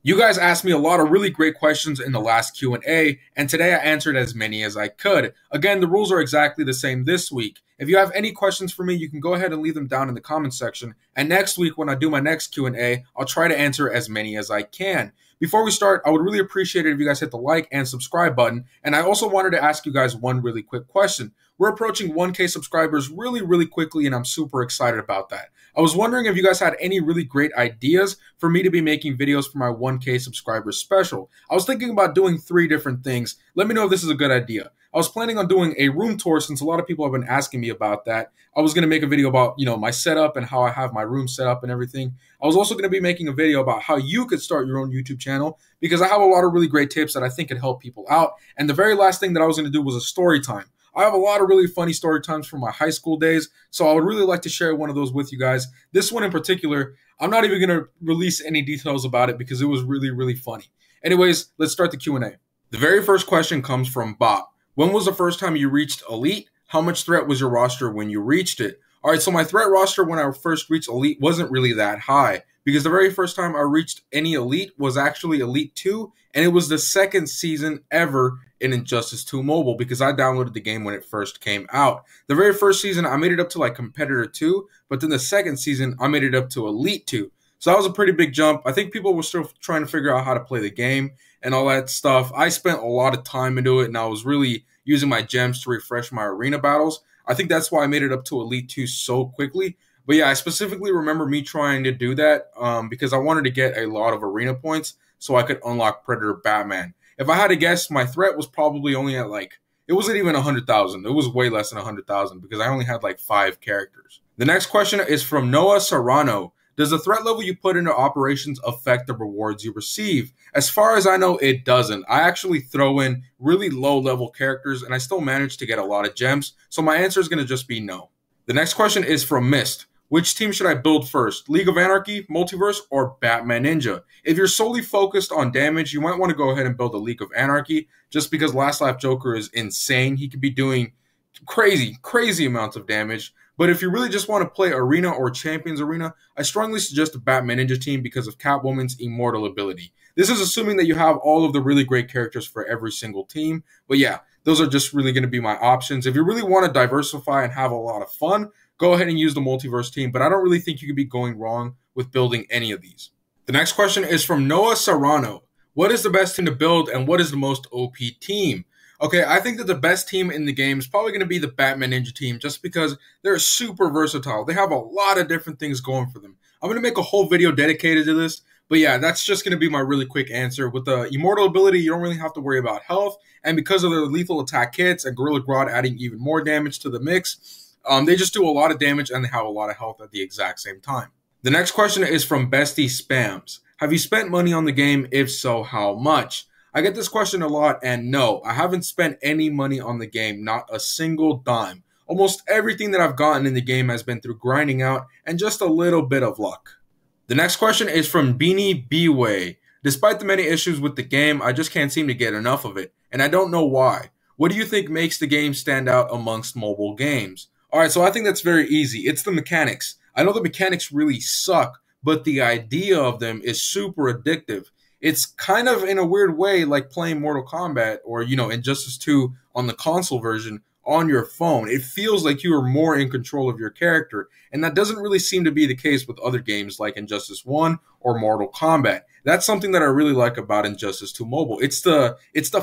You guys asked me a lot of really great questions in the last Q&A, and today I answered as many as I could. Again, the rules are exactly the same this week. If you have any questions for me, you can go ahead and leave them down in the comments section, and next week when I do my next Q&A, I'll try to answer as many as I can. Before we start, I would really appreciate it if you guys hit the like and subscribe button, and I also wanted to ask you guys one really quick question. We're approaching 1K subscribers really quickly, and I'm super excited about that. I was wondering if you guys had any really great ideas for me to be making videos for my 1K subscribers special. I was thinking about doing 3 different things. Let me know if this is a good idea. I was planning on doing a room tour since a lot of people have been asking me about that. I was going to make a video about, my setup and how I have my room set up and everything. I was also going to be making a video about how you could start your own YouTube channel because I have a lot of really great tips that I think could help people out. And the very last thing that I was going to do was a story time. I have a lot of really funny story times from my high school days, so I would really like to share one of those with you guys. This one in particular, I'm not even going to release any details about it because it was really funny. Anyways, let's start the Q&A. The very first question comes from Bob. When was the first time you reached Elite? How much threat was your roster when you reached it? All right, so my threat roster when I first reached Elite wasn't really that high because the very first time I reached any Elite was actually Elite 2, and it was the second season ever in Injustice 2 Mobile because I downloaded the game when it first came out. The very first season, I made it up to like Competitor 2, but then the second season, I made it up to Elite 2. So that was a pretty big jump. I think people were still trying to figure out how to play the game and all that stuff. I spent a lot of time into it, and I was really using my gems to refresh my arena battles. I think that's why I made it up to Elite 2 so quickly. But yeah, I specifically remember me trying to do that because I wanted to get a lot of arena points so I could unlock Predator Batman. If I had to guess, my threat was probably only at it wasn't even 100,000. It was way less than 100,000 because I only had 5 characters. The next question is from Noah Serrano. Does the threat level you put into operations affect the rewards you receive? As far as I know, it doesn't. I actually throw in really low level characters and I still manage to get a lot of gems. So my answer is going to just be no. The next question is from Mist. Which team should I build first? League of Anarchy, Multiverse, or Batman Ninja? If you're solely focused on damage, you might want to go ahead and build a League of Anarchy just because Last Laugh Joker is insane. He could be doing crazy amounts of damage. But if you really just want to play Arena or Champions Arena, I strongly suggest the Batman Ninja team because of Catwoman's immortal ability. This is assuming that you have all of the really great characters for every single team. But yeah, those are just really going to be my options. If you really want to diversify and have a lot of fun, go ahead and use the Multiverse team, but I don't really think you could be going wrong with building any of these. The next question is from Noah Serrano. What is the best team to build and what is the most OP team? Okay, I think that the best team in the game is probably going to be the Batman Ninja team just because they're super versatile. They have a lot of different things going for them. I'm going to make a whole video dedicated to this, but yeah, that's just going to be my really quick answer. With the immortal ability, you don't really have to worry about health, and because of their lethal attack kits and Gorilla Grodd adding even more damage to the mix, they just do a lot of damage and they have a lot of health at the exact same time. The next question is from Bestie Spams. Have you spent money on the game? If so, how much? I get this question a lot, and no, I haven't spent any money on the game, not a single dime. Almost everything that I've gotten in the game has been through grinding out and just a little bit of luck. The next question is from Beanie B-Way. Despite the many issues with the game, I just can't seem to get enough of it, and I don't know why. What do you think makes the game stand out amongst mobile games? Alright, so I think that's very easy. It's the mechanics. I know the mechanics really suck, but the idea of them is super addictive. It's kind of in a weird way like playing Mortal Kombat or, Injustice 2 on the console version on your phone. It feels like you are more in control of your character, and that doesn't really seem to be the case with other games like Injustice 1 or Mortal Kombat. That's something that I really like about Injustice 2 Mobile. It's the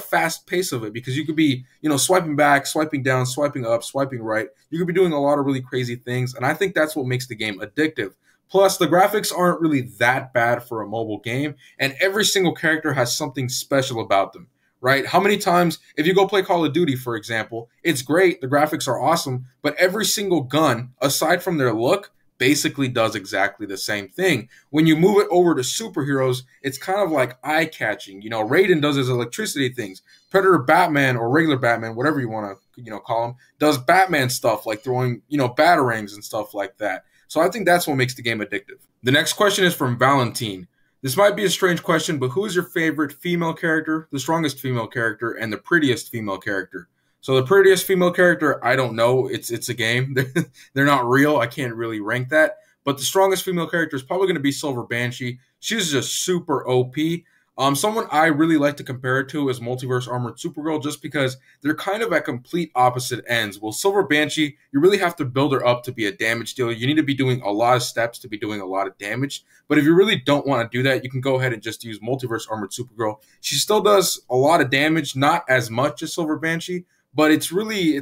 fast pace of it because you could be, swiping back, swiping down, swiping up, swiping right. You could be doing a lot of really crazy things, and I think that's what makes the game addictive. Plus, the graphics aren't really that bad for a mobile game, and every single character has something special about them, right? How many times, if you go play Call of Duty, for example, it's great, the graphics are awesome, but every single gun, aside from their look, basically does exactly the same thing. When you move it over to superheroes, it's kind of like eye-catching. Raiden does his electricity things. Predator Batman, or regular Batman, whatever you want to, call him, does Batman stuff like throwing, batarangs and stuff like that. So I think that's what makes the game addictive. The next question is from Valentine. This might be a strange question, but who is your favorite female character, the strongest female character, and the prettiest female character? So the prettiest female character, I don't know. It's a game. They're not real. I can't really rank that. but the strongest female character is probably going to be Silver Banshee. She's just super OP. Someone I really like to compare it to is Multiverse Armored Supergirl, just because they're kind of at complete opposite ends. Well, Silver Banshee, you really have to build her up to be a damage dealer. You need to be doing a lot of steps to be doing a lot of damage. But if you really don't want to do that, you can go ahead and just use Multiverse Armored Supergirl. She still does a lot of damage, not as much as Silver Banshee, but it's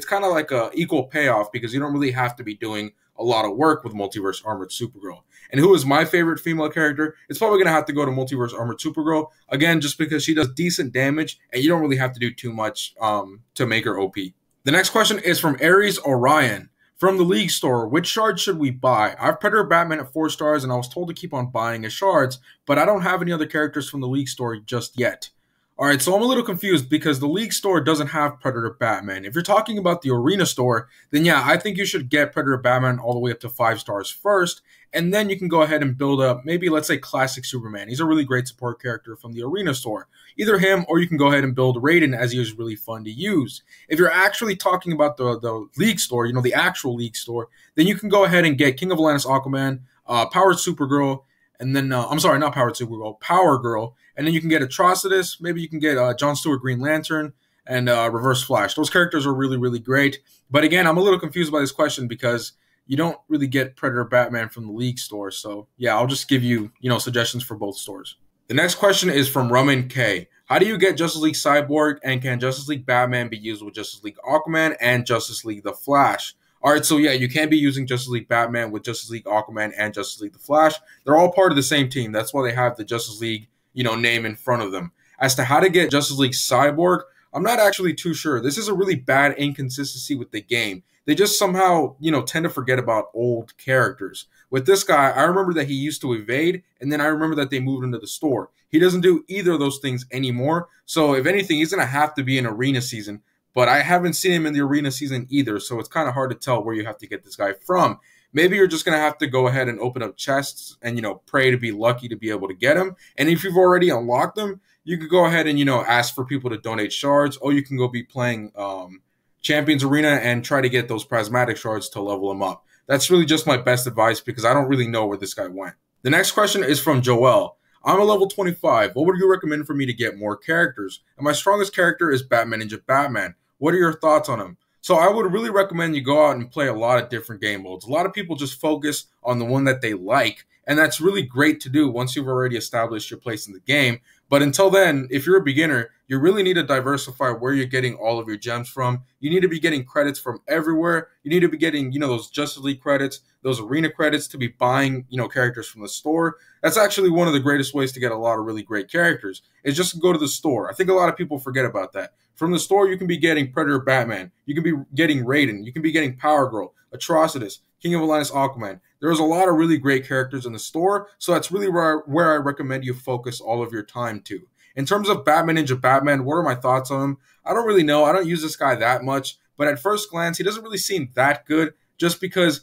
kind of like a equal payoff because you don't really have to be doing a lot of work with Multiverse Armored Supergirl. And who is my favorite female character? It's probably going to have to go to Multiverse Armored Supergirl, again, just because she does decent damage, and you don't really have to do too much to make her OP. The next question is from Aries Orion. From the League Store, which shards should we buy? I have Predator Batman at 4 stars, and I was told to keep on buying his shards, but I don't have any other characters from the League Store just yet. Alright, so I'm a little confused because the League Store doesn't have Predator Batman. If you're talking about the Arena Store, then yeah, I think you should get Predator Batman all the way up to 5 stars first, and then you can go ahead and build up, maybe let's say Classic Superman. He's a really great support character from the Arena Store. Either him, or you can go ahead and build Raiden, as he is really fun to use. If you're actually talking about the League Store, the actual League Store, then you can go ahead and get King of Atlantis Aquaman, Powered Supergirl, and then, I'm sorry, not Powered Supergirl, Power Girl, and then you can get Atrocitus, maybe you can get John Stewart Green Lantern, and Reverse Flash. Those characters are really, really great. But again, I'm a little confused by this question because you don't really get Predator Batman from the League Store. So yeah, I'll just give you, suggestions for both stores. The next question is from Rumen K. How do you get Justice League Cyborg, and can Justice League Batman be used with Justice League Aquaman and Justice League The Flash? Alright, so yeah, you can be using Justice League Batman with Justice League Aquaman and Justice League The Flash. They're all part of the same team. That's why they have the Justice League, name in front of them. As to how to get Justice League Cyborg, I'm not actually too sure. This is a really bad inconsistency with the game. They just somehow, tend to forget about old characters. With this guy, I remember that he used to evade, and then I remember that they moved him to the store. He doesn't do either of those things anymore, so if anything, he's going to have to be in Arena Season, but I haven't seen him in the Arena Season either, so it's kind of hard to tell where you have to get this guy from. Maybe you're just going to have to go ahead and open up chests and, pray to be lucky to be able to get him. And if you've already unlocked them, you could go ahead and, ask for people to donate shards, or you can go be playing Champions Arena and try to get those prismatic shards to level him up. That's really just my best advice because I don't really know where this guy went. The next question is from Joel. I'm a level 25. What would you recommend for me to get more characters? And my strongest character is Batman Ninja Batman. What are your thoughts on him? So I would really recommend you go out and play a lot of different game modes. A lot of people just focus on the one that they like, and that's really great to do once you've already established your place in the game. But until then, if you're a beginner, you really need to diversify where you're getting all of your gems from. You need to be getting credits from everywhere. You need to be getting, those Justice League credits, those arena credits to be buying, characters from the store. That's actually one of the greatest ways to get a lot of really great characters, is just to go to the store. I think a lot of people forget about that. From the store, you can be getting Predator Batman. You can be getting Raiden. You can be getting Power Girl, Atrocitus, King of Atlantis Aquaman. There's a lot of really great characters in the store, so that's really where I recommend you focus all of your time to. In terms of Batman Ninja Batman, what are my thoughts on him? I don't really know. I don't use this guy that much, but at first glance, he doesn't really seem that good just because,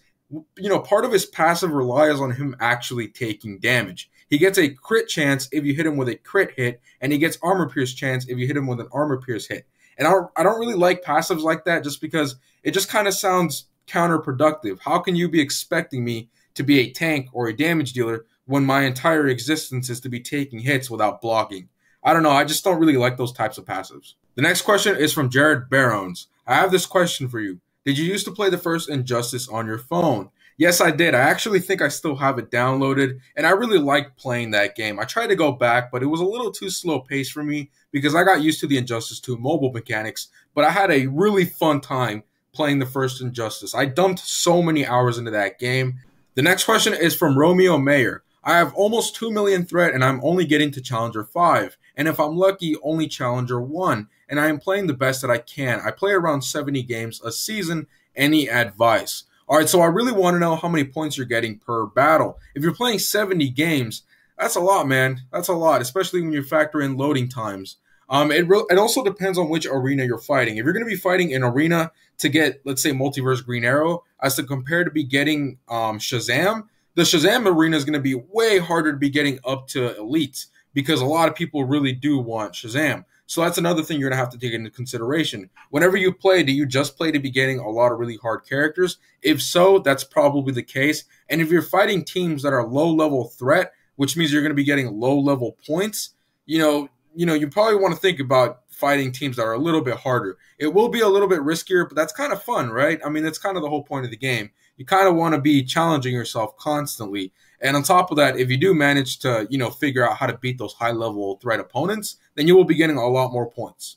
part of his passive relies on him actually taking damage. He gets a crit chance if you hit him with a crit hit, and he gets armor pierce chance if you hit him with an armor pierce hit. And I don't really like passives like that just because it just kind of sounds counterproductive. How can you be expecting me to be a tank or a damage dealer when my entire existence is to be taking hits without blocking? I don't know. I just don't really like those types of passives. The next question is from Jared Barons. I have this question for you. Did you used to play the first Injustice on your phone? Yes, I did. I actually think I still have it downloaded, and I really liked playing that game. I tried to go back, but it was a little too slow paced for me because I got used to the Injustice 2 mobile mechanics, but I had a really fun time playing the first Injustice. I dumped so many hours into that game. The next question is from Romeo Mayer. I have almost 2 million threat, and I'm only getting to Challenger 5, and if I'm lucky, only Challenger 1, and I am playing the best that I can. I play around 70 games a season. Any advice? All right, so I really want to know how many points you're getting per battle. If you're playing 70 games, that's a lot, man. That's a lot, especially when you factor in loading times. It also depends on which arena you're fighting. If you're going to be fighting an arena to get, let's say, Multiverse Green Arrow, as to compare to be getting Shazam, the Shazam arena is going to be way harder to be getting up to elites. because a lot of people really do want Shazam. So that's another thing you're going to have to take into consideration. Whenever you play, do you just play to be getting a lot of really hard characters? If so, that's probably the case. And if you're fighting teams that are low-level threat, which means you're going to be getting low-level points, you probably want to think about fighting teams that are a little bit harder. It will be a little bit riskier, but that's kind of fun, right? I mean, that's kind of the whole point of the game. You kind of want to be challenging yourself constantly. And on top of that, if you do manage to, figure out how to beat those high-level threat opponents, then you will be getting a lot more points.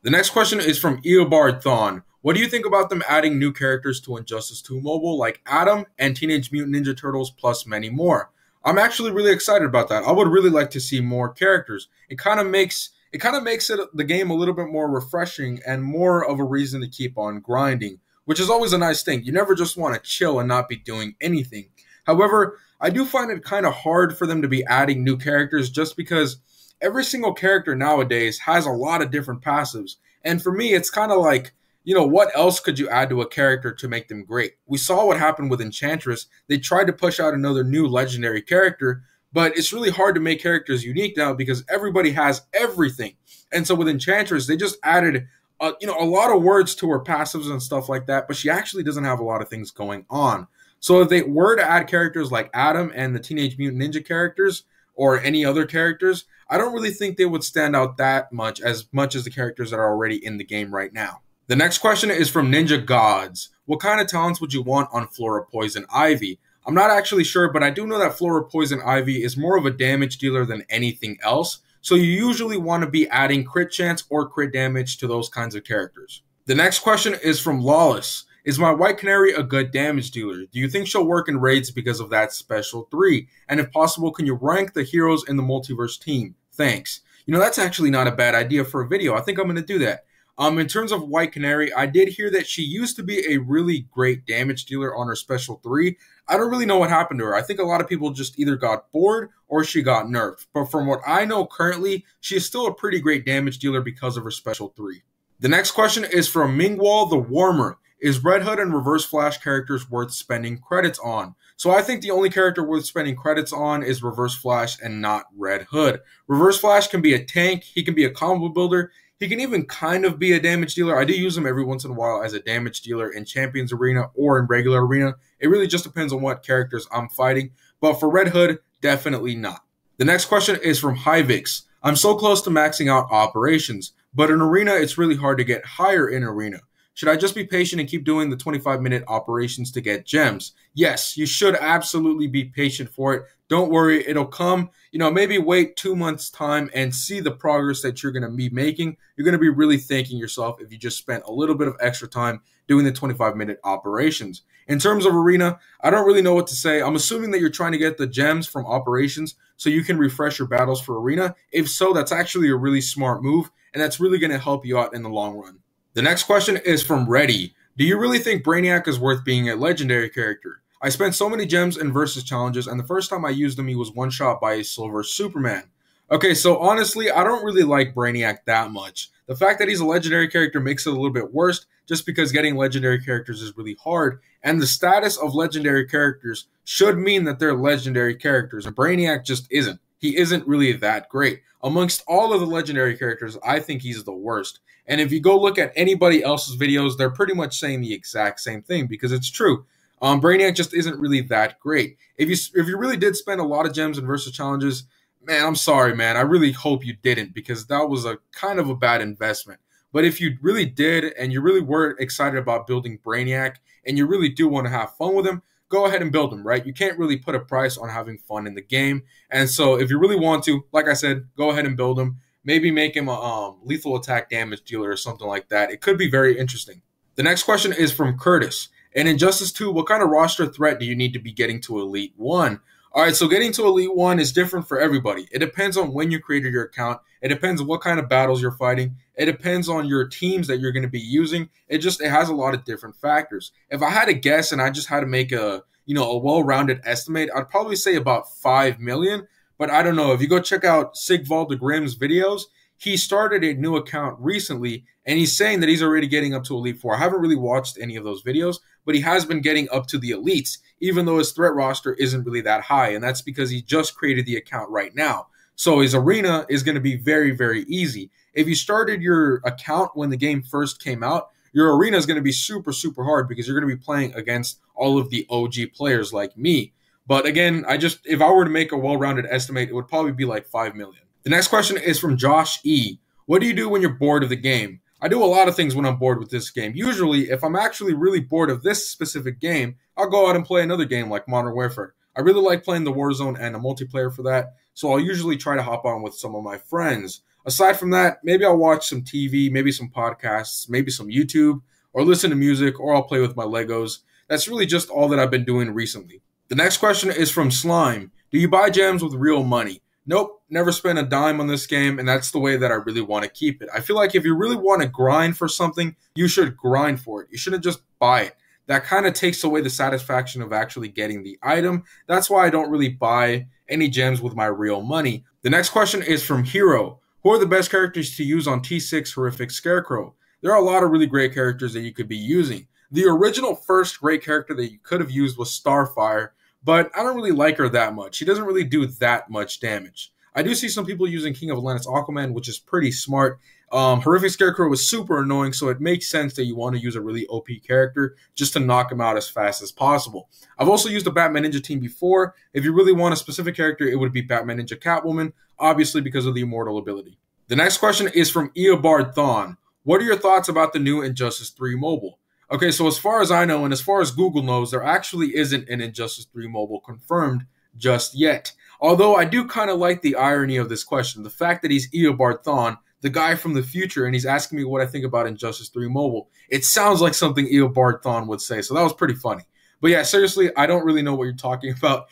The next question is from Eobard Thon. What do you think about them adding new characters to Injustice 2 Mobile, like Atom and Teenage Mutant Ninja Turtles, plus many more? I'm actually really excited about that. I would really like to see more characters. It kind of makes the game a little bit more refreshing and more of a reason to keep on grinding, which is always a nice thing. You never just want to chill and not be doing anything. However, I do find it kind of hard for them to be adding new characters just because every single character nowadays has a lot of different passives. And for me, it's kind of like, what else could you add to a character to make them great? We saw what happened with Enchantress. They tried to push out another new legendary character, but it's really hard to make characters unique now because everybody has everything. And so with Enchantress, they just added a lot of words to her passives and stuff like that, but she actually doesn't have a lot of things going on. So if they were to add characters like Atom and the Teenage Mutant Ninja characters or any other characters, I don't really think they would stand out that much as the characters that are already in the game right now. The next question is from Ninja Gods. What kind of talents would you want on Flora Poison Ivy? I'm not actually sure, but I do know that Flora Poison Ivy is more of a damage dealer than anything else. So you usually want to be adding crit chance or crit damage to those kinds of characters. The next question is from Lawless. Is my White Canary a good damage dealer? Do you think she'll work in raids because of that special 3? And if possible, can you rank the heroes in the multiverse team? Thanks. That's actually not a bad idea for a video. I think I'm going to do that. In terms of White Canary, I did hear that she used to be a really great damage dealer on her special 3. I don't really know what happened to her. I think a lot of people just either got bored or she got nerfed. But from what I know currently, she is still a pretty great damage dealer because of her special 3. The next question is from Mingwall the Warmer. Is Red Hood and Reverse Flash characters worth spending credits on? So I think the only character worth spending credits on is Reverse Flash and not Red Hood. Reverse Flash can be a tank, he can be a combo builder, he can even kind of be a damage dealer. I do use him every once in a while as a damage dealer in Champions Arena or in regular arena. It really just depends on what characters I'm fighting. But for Red Hood, definitely not. The next question is from Hyvix. I'm so close to maxing out operations, but in arena, it's really hard to get higher in arena. Should I just be patient and keep doing the 25-minute operations to get gems? Yes, you should absolutely be patient for it. Don't worry, it'll come. Maybe wait 2 months' time and see the progress that you're going to be making. You're going to be really thanking yourself if you just spent a little bit of extra time doing the 25-minute operations. In terms of arena, I don't really know what to say. I'm assuming that you're trying to get the gems from operations so you can refresh your battles for arena. If so, that's actually a really smart move, and that's really going to help you out in the long run. The next question is from Reddy. Do you really think Brainiac is worth being a legendary character? I spent so many gems in versus challenges, and the first time I used him, he was one-shot by a silver Superman. Okay, so honestly, I don't really like Brainiac that much. The fact that he's a legendary character makes it a little bit worse, just because getting legendary characters is really hard, and the status of legendary characters should mean that they're legendary characters, and Brainiac just isn't. He isn't really that great. Amongst all of the legendary characters, I think he's the worst. And if you go look at anybody else's videos, they're pretty much saying the exact same thing because it's true. Brainiac just isn't really that great. If you really did spend a lot of gems in versus challenges, man, I'm sorry, man. I really hope you didn't because that was a kind of a bad investment. But if you really did and you really were excited about building Brainiac and you really do want to have fun with him, go ahead and build him, right? You can't really put a price on having fun in the game. And so if you really want to, like I said, go ahead and build him. Maybe make him a lethal attack damage dealer or something like that. It could be very interesting. The next question is from Curtis. In Injustice 2, what kind of roster threat do you need to be getting to Elite 1? All right, so getting to Elite 1 is different for everybody. It depends on when you created your account. It depends on what kind of battles you're fighting. It depends on your teams that you're going to be using. It has a lot of different factors. If I had to guess and I just had to make a well-rounded estimate, I'd probably say about 5 million. But I don't know. If you go check out Sigvald the Grimm's videos, he started a new account recently, and he's saying that he's already getting up to Elite 4. I haven't really watched any of those videos, but he has been getting up to the Elites, even though his threat roster isn't really that high, and that's because he just created the account right now. So his arena is going to be very, very easy. If you started your account when the game first came out, your arena is going to be super, super hard because you're going to be playing against all of the OG players like me. But again, if I were to make a well-rounded estimate, it would probably be like 5 million. The next question is from Josh E. What do you do when you're bored of the game? I do a lot of things when I'm bored with this game. Usually, if I'm actually really bored of this specific game, I'll go out and play another game like Modern Warfare. I really like playing the Warzone and a multiplayer for that, so I'll usually try to hop on with some of my friends. Aside from that, maybe I'll watch some TV, maybe some podcasts, maybe some YouTube, or listen to music, or I'll play with my Legos. That's really just all that I've been doing recently. The next question is from Slime. Do you buy gems with real money? Nope, never spent a dime on this game, and that's the way that I really want to keep it. I feel like if you really want to grind for something, you should grind for it. You shouldn't just buy it. That kind of takes away the satisfaction of actually getting the item. That's why I don't really buy any gems with my real money. The next question is from Hero. Who are the best characters to use on T6 Horrific Scarecrow? There are a lot of really great characters that you could be using. The original first great character that you could have used was Starfire, but I don't really like her that much. She doesn't really do that much damage. I do see some people using King of Atlantis Aquaman, which is pretty smart. Horrific Scarecrow is super annoying, so it makes sense that you want to use a really OP character just to knock him out as fast as possible. I've also used the Batman Ninja team before. If you really want a specific character, it would be Batman Ninja Catwoman, obviously because of the immortal ability. The next question is from Eobard Thon. What are your thoughts about the new Injustice 3 mobile? Okay, so as far as I know, and as far as Google knows, there actually isn't an Injustice 3 mobile confirmed just yet. Although I do kind of like the irony of this question, the fact that he's Eobard Thawne, the guy from the future, and he's asking me what I think about Injustice 3 Mobile. It sounds like something Eobard Thawne would say, so that was pretty funny. But yeah, seriously, I don't really know what you're talking about,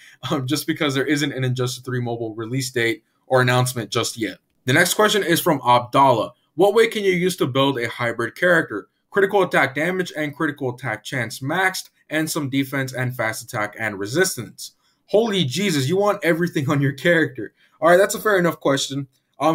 just because there isn't an Injustice 3 Mobile release date or announcement just yet. The next question is from Abdallah. What way can you use to build a hybrid character? Critical attack damage and critical attack chance maxed, and some defense and fast attack and resistance. Holy Jesus, you want everything on your character. All right, that's a fair enough question.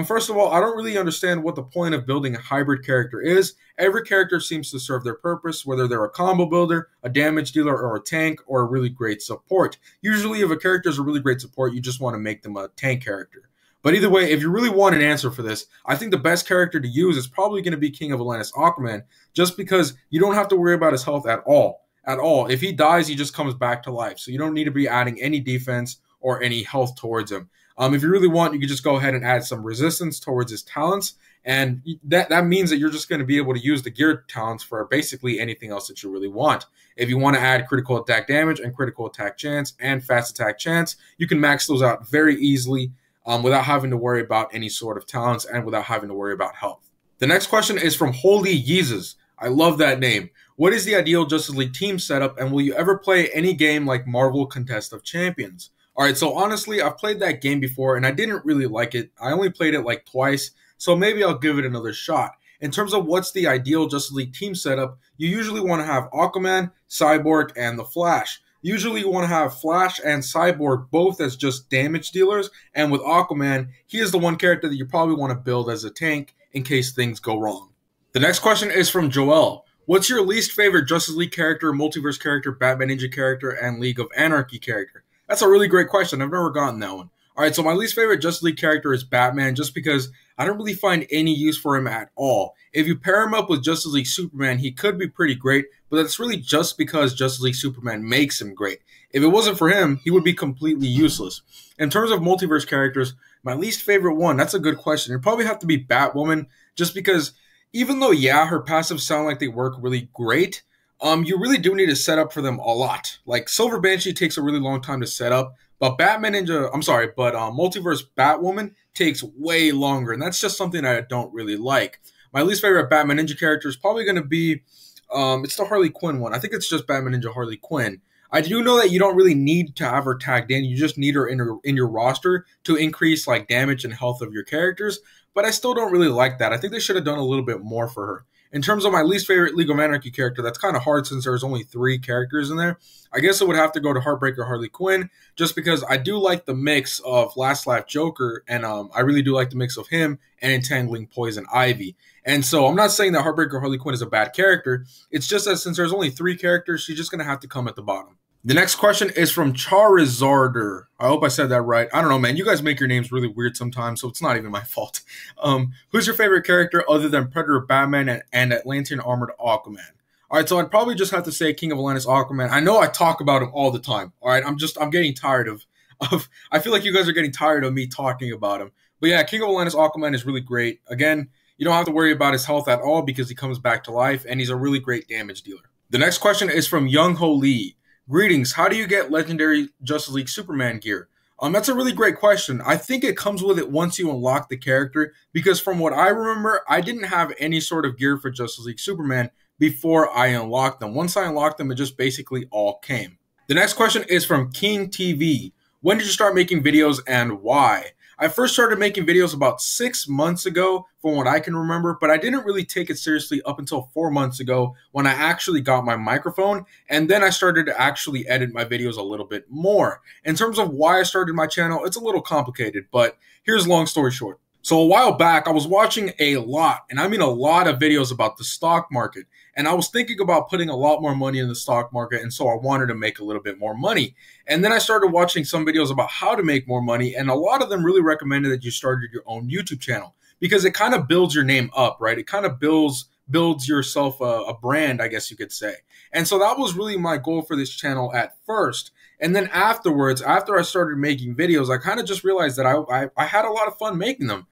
First of all, I don't really understand what the point of building a hybrid character is. Every character seems to serve their purpose, whether they're a combo builder, a damage dealer, or a tank, or a really great support. Usually, if a character is a really great support, you just want to make them a tank character. But either way, if you really want an answer for this, I think the best character to use is probably going to be King of Atlantis Aquaman, just because you don't have to worry about his health at all. If he dies, he just comes back to life. So you don't need to be adding any defense or any health towards him. If you really want, you can just go ahead and add some resistance towards his talents. And that means that you're just going to be able to use the geared talents for basically anything else that you really want. If you want to add critical attack damage and critical attack chance and fast attack chance, you can max those out very easily without having to worry about any sort of talents and without having to worry about health. The next question is from Holy Yeezus. I love that name. What is the ideal Justice League team setup, and will you ever play any game like Marvel Contest of Champions? All right, so honestly, I've played that game before, and I didn't really like it. I only played it like twice, so maybe I'll give it another shot. In terms of what's the ideal Justice League team setup, you usually want to have Aquaman, Cyborg, and the Flash. Usually you want to have Flash and Cyborg both as just damage dealers, and with Aquaman, he is the one character that you probably want to build as a tank in case things go wrong. The next question is from Joel. What's your least favorite Justice League character, Multiverse character, Batman Ninja character, and League of Anarchy character? That's a really great question. I've never gotten that one. All right, so my least favorite Justice League character is Batman, just because I don't really find any use for him at all. If you pair him up with Justice League Superman, he could be pretty great, but that's really just because Justice League Superman makes him great. If it wasn't for him, he would be completely useless. In terms of multiverse characters, my least favorite one, that's a good question. It'd probably have to be Batwoman, just because even though, yeah, her passives sound like they work really great, you really do need to set up for them a lot. Like, Silver Banshee takes a really long time to set up, but Multiverse Batwoman takes way longer, and that's just something I don't really like. My least favorite Batman Ninja character is probably going to be, it's the Harley Quinn one. I think it's just Batman Ninja Harley Quinn. I do know that you don't really need to have her tagged in. You just need her in your roster to increase like damage and health of your characters, but I still don't really like that. I think they should have done a little bit more for her. In terms of my least favorite League of Anarchy character, that's kind of hard since there's only 3 characters in there. I guess it would have to go to Heartbreaker Harley Quinn, just because I do like the mix of Last Laugh Joker, and I really do like the mix of him and Entangling Poison Ivy. And so I'm not saying that Heartbreaker Harley Quinn is a bad character. It's just that since there's only 3 characters, she's just going to have to come at the bottom. The next question is from Charizarder. I hope I said that right. I don't know, man. You guys make your names really weird sometimes, so it's not even my fault. Who's your favorite character other than Predator Batman and Atlantean Armored Aquaman? All right, so I'd probably just have to say King of Atlantis Aquaman. I know I talk about him all the time. All right, I'm getting tired of I feel like you guys are getting tired of me talking about him. But yeah, King of Atlantis Aquaman is really great. Again, you don't have to worry about his health at all because he comes back to life and he's a really great damage dealer. The next question is from Young Ho Lee. Greetings. How do you get legendary Justice League Superman gear? That's a really great question. I think it comes with it once you unlock the character, because from what I remember, I didn't have any sort of gear for Justice League Superman before I unlocked them. Once I unlocked them, it just basically all came. The next question is from King TV. When did you start making videos and why? I first started making videos about 6 months ago, from what I can remember, but I didn't really take it seriously up until 4 months ago when I actually got my microphone, and then I started to actually edit my videos a little bit more. In terms of why I started my channel, it's a little complicated, but here's long story short. So a while back, I was watching a lot, and I mean a lot of videos about the stock market, and I was thinking about putting a lot more money in the stock market, and so I wanted to make a little bit more money. And then I started watching some videos about how to make more money, and a lot of them really recommended that you started your own YouTube channel because it kind of builds your name up, right? It kind of builds yourself a brand, I guess you could say. And so that was really my goal for this channel at first. And then afterwards, after I started making videos, I kind of just realized that I had a lot of fun making them.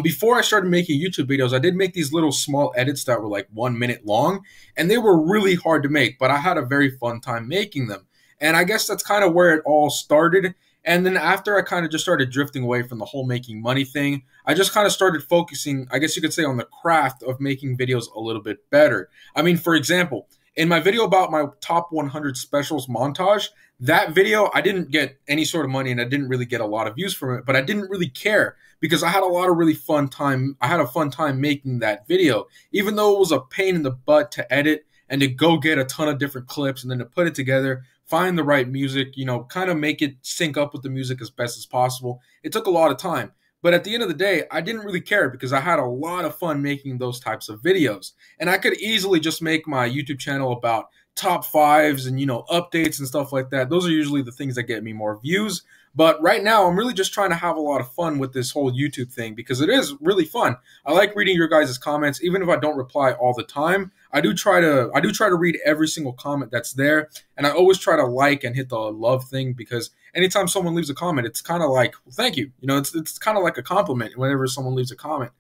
Before I started making YouTube videos, I did make these little small edits that were like 1 minute long, and they were really hard to make, but I had a very fun time making them. And I guess that's kind of where it all started. And then after I kind of just started drifting away from the whole making money thing, I just kind of started focusing, I guess you could say, on the craft of making videos a little bit better. I mean, for example, in my video about my top 100 specials montage, that video, I didn't get any sort of money and I didn't really get a lot of views from it, but I didn't really care because I had a lot of really fun time. I had a fun time making that video, even though it was a pain in the butt to edit and to go get a ton of different clips and then to put it together, find the right music, you know, kind of make it sync up with the music as best as possible. It took a lot of time. But at the end of the day, I didn't really care because I had a lot of fun making those types of videos. And I could easily just make my YouTube channel about top fives and, you know, updates and stuff like that. Those are usually the things that get me more views. But right now, I'm really just trying to have a lot of fun with this whole YouTube thing because it is really fun. I like reading your guys' comments, even if I don't reply all the time. I do try to read every single comment that's there, and I always try to like and hit the love thing because anytime someone leaves a comment, it's kind of like, well, thank you. You know, it's kind of like a compliment whenever someone leaves a comment.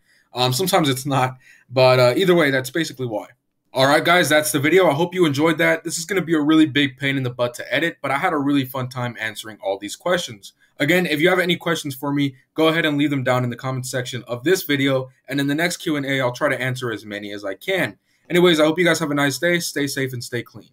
Sometimes it's not, but either way, that's basically why. All right, guys, that's the video. I hope you enjoyed that. This is going to be a really big pain in the butt to edit, but I had a really fun time answering all these questions. Again, if you have any questions for me, go ahead and leave them down in the comment section of this video, and in the next Q&A, I'll try to answer as many as I can. Anyways, I hope you guys have a nice day. Stay safe and stay clean.